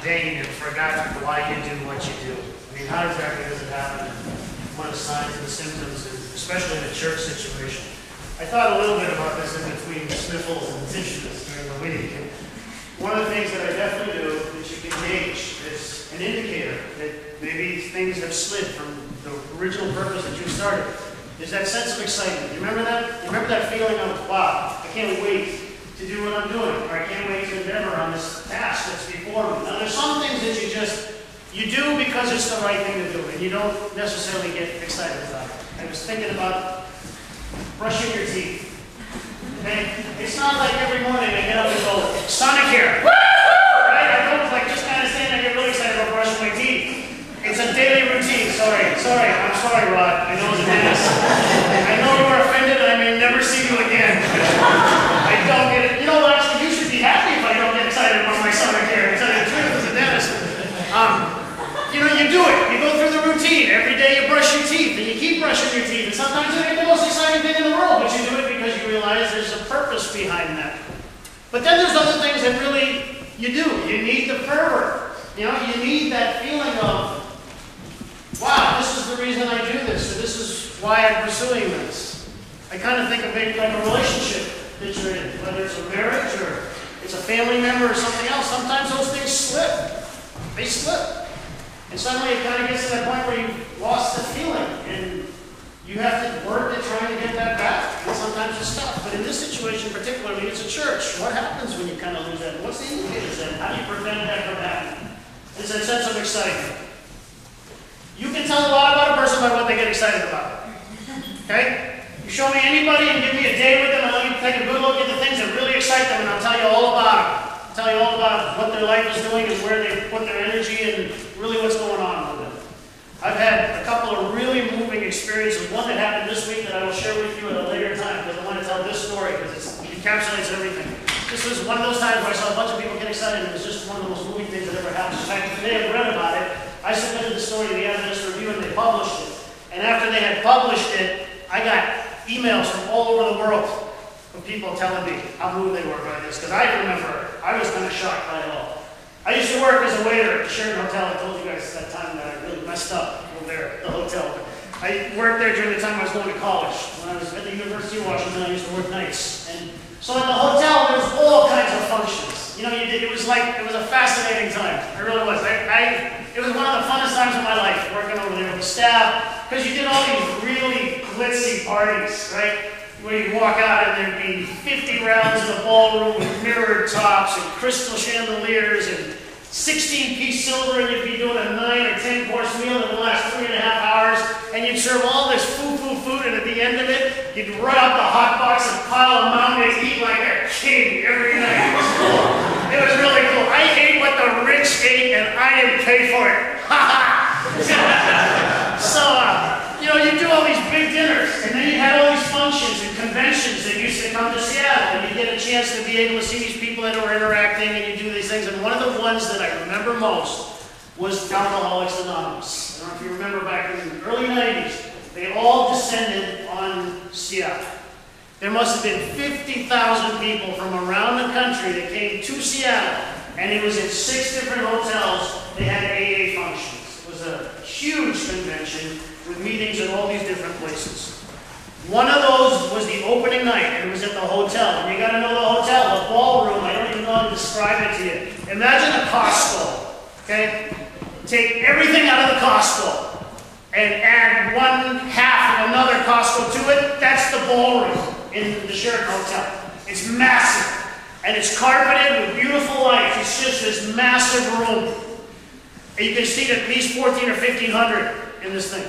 vain and forgot why you do what you do. I mean, how exactly does it happen? What are the signs and the symptoms, and especially in a church situation? I thought a little bit about this in between sniffles and tissues during the week. And one of the things that I definitely do that you can gauge is an indicator that maybe things have slid from the original purpose that you started. Is that sense of excitement. You remember that? You remember that feeling of, wow, I can't wait to do what I'm doing, or I can't wait to endeavor on this task that's before me. Now, there's some things that you do because it's the right thing to do, and you don't necessarily get excited about it. I was thinking about brushing your teeth. Okay? It's not like every morning I get up and go, Sonicare! Right? I don't like just kind of stand and get really excited about brushing my teeth. It's a daily routine. Sorry. I'm sorry, Rod. I know it's a mess. I know you were offended, and I may never see you again. I don't get it. You know, actually, you should be happy if I don't get excited about my Sonicare. To tell you the truth, as a dentist. You know, you do it. You go through the routine. Every day you brush your teeth, and you keep brushing your teeth. And sometimes it ain't the most exciting thing in the world, but you do it because you realize there's a purpose behind that. But then there's other things that really you do. You need the fervor. You know, you need that feeling of, wow, this is the reason I do this, or this is why I'm pursuing this. I kind of think of it like a relationship that you're in, whether it's a marriage or it's a family member or something else. Sometimes those things slip. They slip. And suddenly it kind of gets to that point where you've lost the feeling, and you have to work at trying to get that back. And sometimes it's tough. But in this situation particularly, it's a church. What happens when you kind of lose that? What's the indicators then? How do you prevent that from happening? It's that sense of excitement. You can tell a lot about a person by what they get excited about. Okay? You show me anybody and give me a day with them, and I'll take a good look at the things that really excite them, and I'll tell you all about them. I'll tell you all about what their life is doing and where they put their energy and really what's going on with them. I've had a couple of really moving experiences. One that happened this week that I will share with you at a later time, because I want to tell this story because it encapsulates everything. This was one of those times where I saw a bunch of people get excited, and it was just one of the most moving things that ever happened. In fact, if they had read about it, I submitted the story to the Adventist Review, and they published it. And after they had published it, I got emails from all over the world of people telling me how moved they were by this. Because I remember, I was kind of shocked by it all. I used to work as a waiter at a Sheraton Hotel. I told you guys that time that I really messed up over there at the hotel. I worked there during the time I was going to college. When I was at the University of Washington, I used to work nights. And so at the hotel, there was all kinds of functions. You know, it was a fascinating time. It really was. It was one of the funnest times of my life, working over there with the staff, because you did all these really glitzy parties, right? Where you'd walk out and there'd be 50 rounds in the ballroom with mirrored tops and crystal chandeliers and 16-piece silver, and you'd be doing a 9 or 10-course meal that would last 3.5 hours, and you'd serve all this food, and at the end of it, you'd run out the hot box and pile a mountain and eat like a king every night. It was cool. It was really cool. I ate what the rich ate, and I didn't pay for it. Ha ha! So, you know, you do all these big dinners, and then you had all these functions and conventions that used to come to Seattle, and you get a chance to be able to see these people that were interacting, and you do these things. And one of the ones that I remember most was Alcoholics Anonymous. I don't know if you remember back in the early 90s, they all descended on Seattle. There must have been 50,000 people from around the country that came to Seattle, and it was in 6 different hotels. They had AA functions. It was a huge convention with meetings in all these different places. One of those was the opening night, and it was at the hotel. And you got to know the hotel, the ballroom. I don't even know how to describe it to you. Imagine a Costco, okay? Take everything out of the Costco and add 1/2 of another Costco to it. That's the ballroom in the Sheraton Hotel. It's massive, and it's carpeted with beautiful lights. It's just this massive room. And you can seat at least 1,400 or 1,500 in this thing.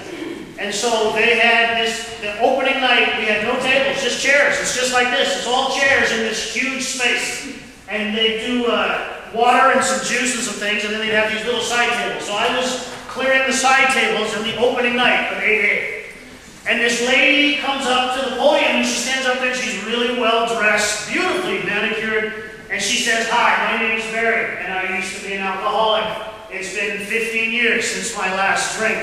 And so they had the opening night, we had no tables, just chairs. It's just like this. It's all chairs in this huge space. And they do water and some juice and some things, and then they'd have these little side tables. So I was clearing the side tables in the opening night of AA. And this lady comes up to the podium, and she stands up there, and she's really well dressed, beautifully manicured, and she says, "Hi, my name is Barry, and I used to be an alcoholic. It's been 15 years since my last drink."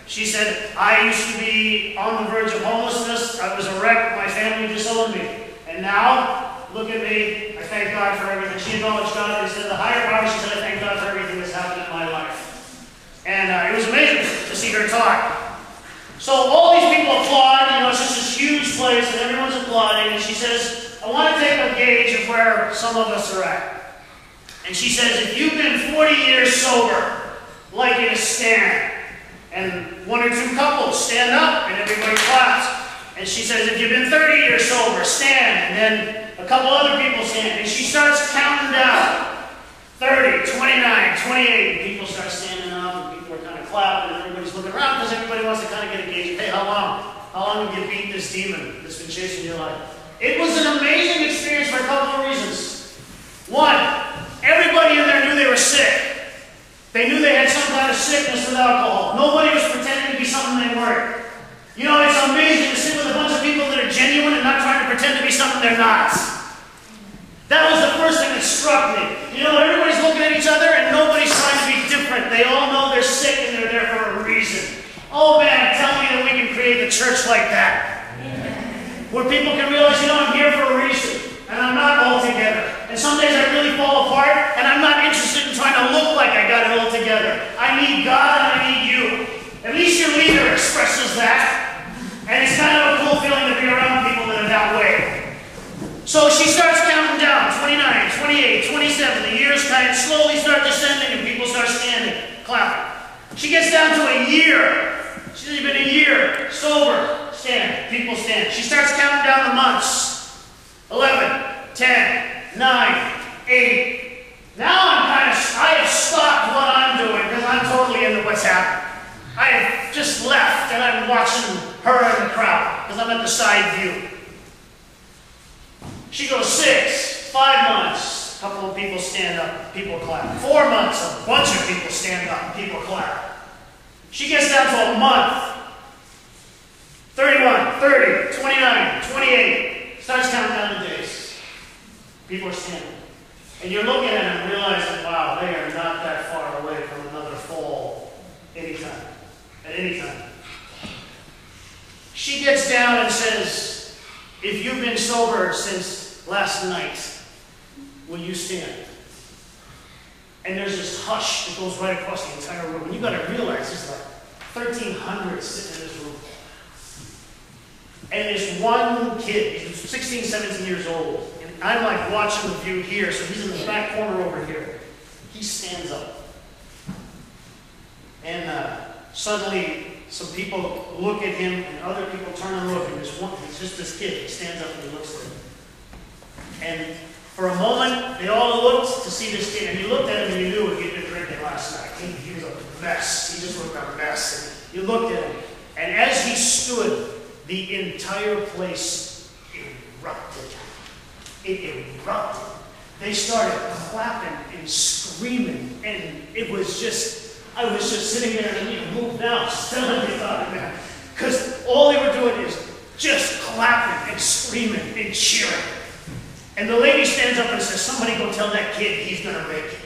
She said, "I used to be on the verge of homelessness. I was a wreck. My family disowned me. And now, look at me. I thank God for everything." She acknowledged God and said, "The higher power," she said, "I thank God for everything that's happened that are taught. So all these people applaud, you know, it's just this huge place and everyone's applauding, and she says, I want to take a gauge of where some of us are at. And she says, if you've been 40 years sober, I'd like you to stand. And one or two couples stand up and everybody claps. And she says, if you've been 30 years sober, stand. And then a couple other people stand. And she starts counting down. 30, 29, 28. And people start standing up and people are kind of clapping and everybody's looking around because everybody wants to kind of get a gauge. Hey, how long? How long have you beat this demon that's been chasing your life? It was an amazing experience for a couple of reasons. One, everybody in there knew they were sick. They knew they had some kind of sickness with alcohol. Nobody was pretending to be something they weren't. You know, it's amazing to sit with a bunch of people that are genuine and not trying to pretend to be something they're not. That was the first thing that struck me. You know, everybody's looking at each other and nobody's trying to be different. They all know they're sick and they're there for a reason. Oh man, tell me that we can create a church like that. Where people can realize, you know, I'm here for a reason. And I'm not all together. And some days I really fall apart, and I'm not interested in trying to look like I got it all together. I need God and I need you. At least your leader expresses that. And it's kind of a cool feeling to be around people that are that way. So she starts counting down, 29, 28, 27. The years kind of slowly start descending and people start standing, clapping. She gets down to a year. She's been a year, sober, stand, people stand. She starts counting down the months. 11, 10, 9, 8. Now I have stopped what I'm doing because I'm totally into what's happening. I have just left and I'm watching her in the crowd because I'm at the side view. She goes 6, 5 months, a couple of people stand up, people clap. 4 months, a bunch of people stand up, people clap. She gets down to a month. 31, 30, 29, 28. Starts counting down the days. People are standing. And you're looking at them and realizing, wow, they are not that far away from another fall anytime. At any time. She gets down and says, if you've been sober since last night, will you stand? And there's this hush that goes right across the entire room. And you've got to realize there's like 1,300 sitting in this room. And this one kid, he's 16, 17 years old, and I'm like watching the view here, so he's in the back corner over here. He stands up. And suddenly, some people look at him, and other people turn and look, and it's just this kid. He stands up and he looks at him. And for a moment, they all looked to see this kid, and you looked at him and you knew he'd been drinking last night. He was a mess. He just looked a mess. And you looked at him, and as he stood, the entire place erupted. It erupted. They started clapping and screaming, and it was just, I was just sitting there and you move now, still in the thought of that. Because all they were doing is just clapping and screaming and cheering. And the lady stands up and says, somebody go tell that kid he's going to make it.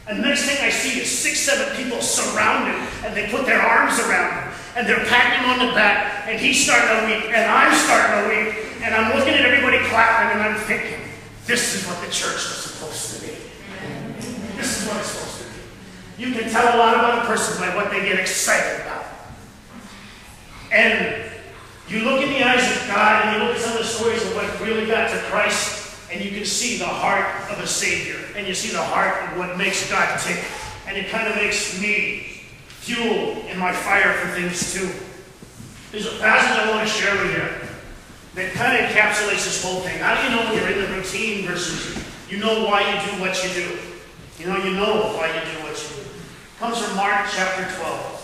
And the next thing I see is 6, 7 people surround him, and they put their arms around him, and they're patting him on the back, and he's starting to weep, and I'm starting to weep, and I'm looking at everybody clapping, and I'm thinking, this is what the church was supposed to be. This is what it's supposed to be. You can tell a lot about a person by what they get excited about. And you look in the eyes of God, and you look at some of the stories of what really got to Christ, and you can see the heart of a Savior, and you see the heart of what makes God tick, and it kind of makes me fuel in my fire for things too. There's a passage I want to share with you that kind of encapsulates this whole thing. How do you know when you're in the routine versus you know why you do what you do? You know why you do what you do. It comes from Mark chapter 12.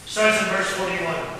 Starts in verse 41.